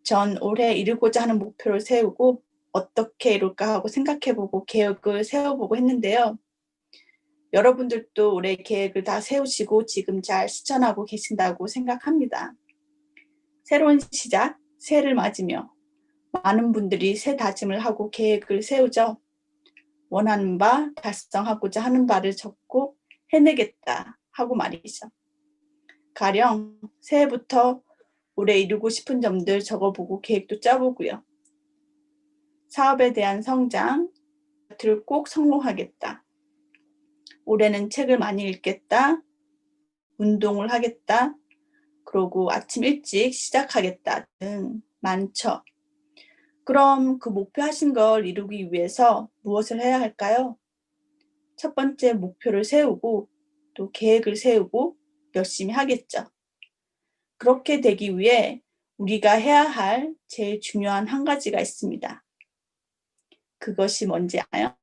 전 올해 이루고자 하는 목표를 세우고 어떻게 이룰까 하고 생각해보고 계획을 세워보고 했는데요. 여러분들도 올해 계획을 다 세우시고 지금 잘 실천하고 계신다고 생각합니다. 새로운 시작, 새해를 맞으며 많은 분들이 새 다짐을 하고 계획을 세우죠. 원하는 바, 달성하고자 하는 바를 적고 해내겠다 하고 말이죠. 가령 새해부터 올해 이루고 싶은 점들 적어보고 계획도 짜보고요. 사업에 대한 성장, 들을 꼭 성공하겠다. 올해는 책을 많이 읽겠다. 운동을 하겠다. 그러고 아침 일찍 시작하겠다 등 많죠. 그럼 그 목표하신 걸 이루기 위해서 무엇을 해야 할까요? 첫 번째 목표를 세우고 또 계획을 세우고 열심히 하겠죠. 그렇게 되기 위해 우리가 해야 할 제일 중요한 한 가지가 있습니다. 그것이 뭔지 아나요?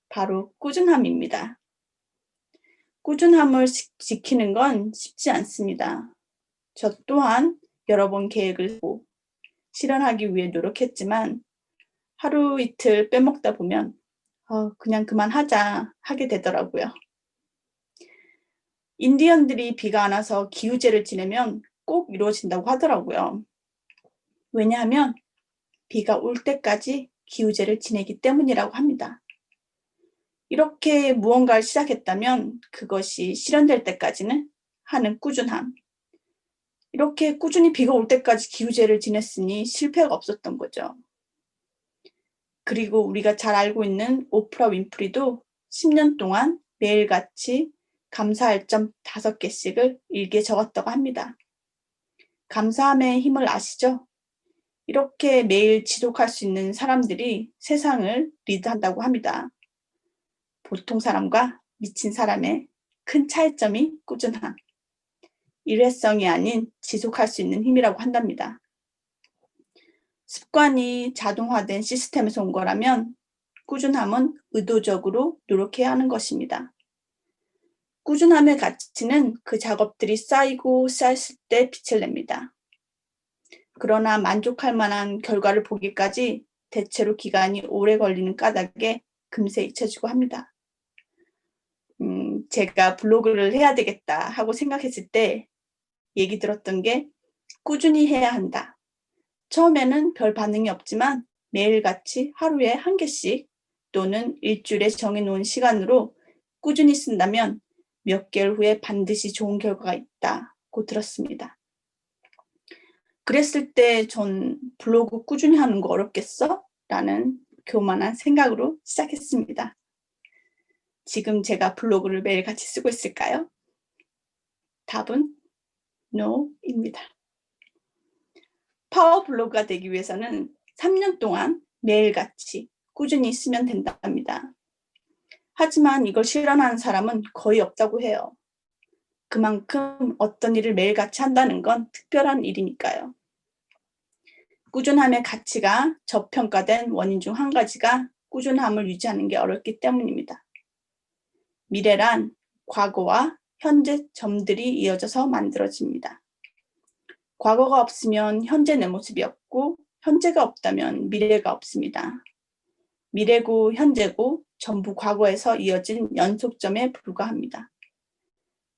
바로 꾸준함입니다. 꾸준함을 지키는 건 쉽지 않습니다. 저 또한 여러 번 계획을 세우고 실현하기 위해 노력했지만 하루 이틀 빼먹다 보면 그냥 그만하자 하게 되더라고요. 인디언들이 비가 안 와서 기우제를 지내면 꼭 이루어진다고 하더라고요. 왜냐하면 비가 올 때까지 기우제를 지내기 때문이라고 합니다. 이렇게 무언가를 시작했다면 그것이 실현될 때까지는 하는 꾸준함. 이렇게 꾸준히 비가 올 때까지 기우제를 지냈으니 실패가 없었던 거죠. 그리고 우리가 잘 알고 있는 오프라 윈프리도 10년 동안 매일같이 감사할 점 5개씩을 일기에 적었다고 합니다. 감사함의 힘을 아시죠? 이렇게 매일 지속할 수 있는 사람들이 세상을 리드한다고 합니다. 보통 사람과 미친 사람의 큰 차이점이 꾸준함. 일회성이 아닌 지속할 수 있는 힘이라고 한답니다. 습관이 자동화된 시스템에서 온 거라면 꾸준함은 의도적으로 노력해야 하는 것입니다. 꾸준함의 가치는 그 작업들이 쌓이고 쌓였을 때 빛을 냅니다. 그러나 만족할 만한 결과를 보기까지 대체로 기간이 오래 걸리는 까닭에 금세 잊혀지고 합니다. 제가 블로그를 해야 되겠다 하고 생각했을 때 얘기 들었던 게 꾸준히 해야 한다. 처음에는 별 반응이 없지만 매일같이 하루에 1개씩 또는 일주일에 정해놓은 시간으로 꾸준히 쓴다면 몇 개월 후에 반드시 좋은 결과가 있다고 들었습니다. 그랬을 때 전 블로그 꾸준히 하는 거 어렵겠어? 라는 교만한 생각으로 시작했습니다. 지금 제가 블로그를 매일같이 쓰고 있을까요? 답은 NO입니다. 파워 블로그가 되기 위해서는 3년 동안 매일같이 꾸준히 쓰면 된답니다. 하지만 이걸 실현하는 사람은 거의 없다고 해요. 그만큼 어떤 일을 매일같이 한다는 건 특별한 일이니까요. 꾸준함의 가치가 저평가된 원인 중 한 가지가 꾸준함을 유지하는 게 어렵기 때문입니다. 미래란 과거와 현재 점들이 이어져서 만들어집니다. 과거가 없으면 현재 내 모습이 없고 현재가 없다면 미래가 없습니다. 미래고 현재고 전부 과거에서 이어진 연속점에 불과합니다.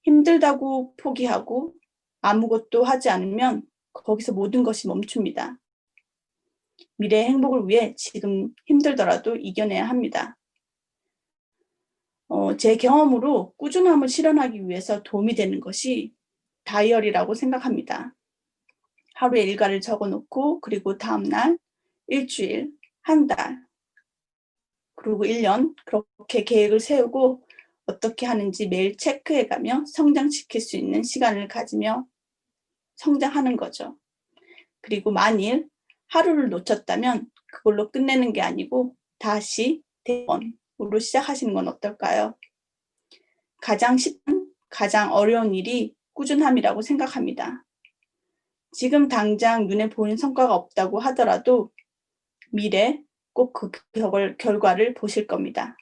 힘들다고 포기하고 아무것도 하지 않으면 거기서 모든 것이 멈춥니다. 미래의 행복을 위해 지금 힘들더라도 이겨내야 합니다. 제 경험으로 꾸준함을 실현하기 위해서 도움이 되는 것이 다이어리라고 생각합니다. 하루에 일과를 적어놓고 그리고 다음날, 일주일, 한 달, 그리고 1년 그렇게 계획을 세우고 어떻게 하는지 매일 체크해가며 성장시킬 수 있는 시간을 가지며 성장하는 거죠. 그리고 만일 하루를 놓쳤다면 그걸로 끝내는 게 아니고 다시 대번으로 시작하시는 건 어떨까요? 가장 쉽은, 가장 어려운 일이 꾸준함이라고 생각합니다. 지금 당장 눈에 보이는 성과가 없다고 하더라도 미래 꼭 그 결과를 보실 겁니다.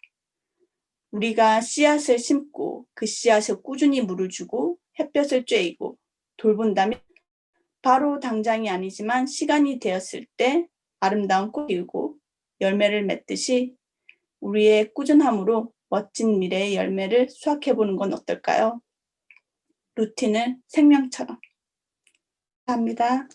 우리가 씨앗을 심고 그 씨앗에 꾸준히 물을 주고 햇볕을 쬐이고 돌본다면 바로 당장이 아니지만 시간이 되었을 때 아름다운 꽃이 피우고 열매를 맺듯이 우리의 꾸준함으로 멋진 미래의 열매를 수확해보는 건 어떨까요? 루틴을 생명처럼. 감사합니다.